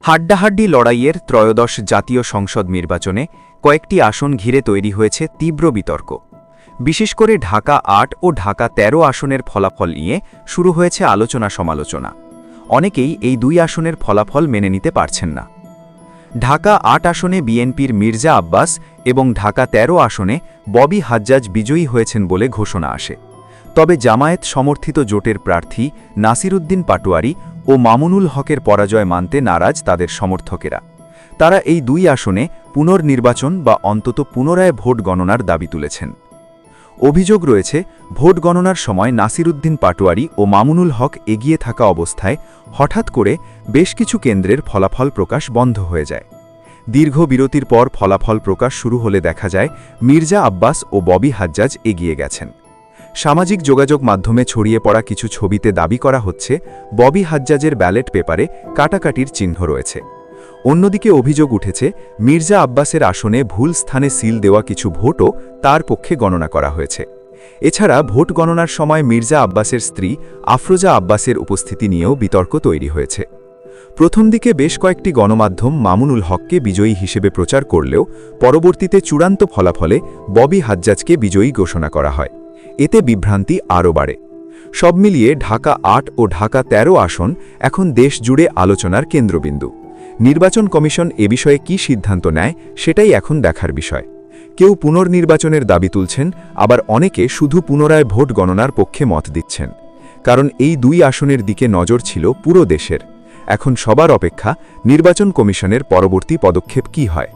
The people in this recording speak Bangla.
হাড্ডাহাড্ডি লড়াইয়ের ত্রয়োদশ জাতীয় সংসদ নির্বাচনে কয়েকটি আসন ঘিরে তৈরি হয়েছে তীব্র বিতর্ক। বিশেষ করে ঢাকা ৮ ও ঢাকা ১৩ আসনের ফলাফল নিয়ে শুরু হয়েছে আলোচনা সমালোচনা। অনেকেই এই দুই আসনের ফলাফল মেনে নিতে পারছেন না। ঢাকা ৮ আসনে বিএনপির মির্জা আব্বাস এবং ঢাকা ১৩ আসনে ববি হাজ্জাজ বিজয়ী হয়েছেন বলে ঘোষণা আসে। তবে জামায়াত সমর্থিত জোটের প্রার্থী নাসিরউদ্দিন পাটোয়ারি ও মামুনুল হকের পরাজয় মানতে নারাজ তাদের সমর্থকেরা। তারা এই দুই আসনে পুনর্নির্বাচন বা অন্তত পুনরায় ভোট গণনার দাবি তুলেছেন। অভিযোগ রয়েছে, ভোট গণনার সময় নাসিরউদ্দিন পাটোয়ারি ও মামুনুল হক এগিয়ে থাকা অবস্থায় হঠাৎ করে বেশ কিছু কেন্দ্রের ফলাফল প্রকাশ বন্ধ হয়ে যায়। দীর্ঘ বিরতির পর ফলাফল প্রকাশ শুরু হলে দেখা যায় মির্জা আব্বাস ও ববি হাজ্জাজ এগিয়ে গেছেন। সামাজিক যোগাযোগ মাধ্যমে ছড়িয়ে পড়া কিছু ছবিতে দাবি করা হচ্ছে ববি হাজ্জাজের ব্যালট পেপারে কাটাকাটির চিহ্ন রয়েছে। অন্যদিকে অভিযোগ উঠেছে মির্জা আব্বাসের আসনে ভুল স্থানে সিল দেওয়া কিছু ভোটও তার পক্ষে গণনা করা হয়েছে। এছাড়া ভোট গণনার সময় মির্জা আব্বাসের স্ত্রী আফরোজা আব্বাসের উপস্থিতি নিয়েও বিতর্ক তৈরি হয়েছে। প্রথম দিকে বেশ কয়েকটি গণমাধ্যম মামুনুল হককে বিজয়ী হিসেবে প্রচার করলেও পরবর্তীতে চূড়ান্ত ফলাফলে ববি হাজ্জাজকে বিজয়ী ঘোষণা করা হয়। এতে বিভ্রান্তি আরও বাড়ে। সব মিলিয়ে ঢাকা ৮ ও ঢাকা ১৩ আসন এখন দেশ জুড়ে আলোচনার কেন্দ্রবিন্দু। নির্বাচন কমিশন এ বিষয়ে কী সিদ্ধান্ত নেয় সেটাই এখন দেখার বিষয়। কেউ পুনর্নির্বাচনের দাবি তুলছেন, আবার অনেকে শুধু পুনরায় ভোট গণনার পক্ষে মত দিচ্ছেন। কারণ এই দুই আসনের দিকে নজর ছিল পুরো দেশের। এখন সবার অপেক্ষা নির্বাচন কমিশনের পরবর্তী পদক্ষেপ কী হয়।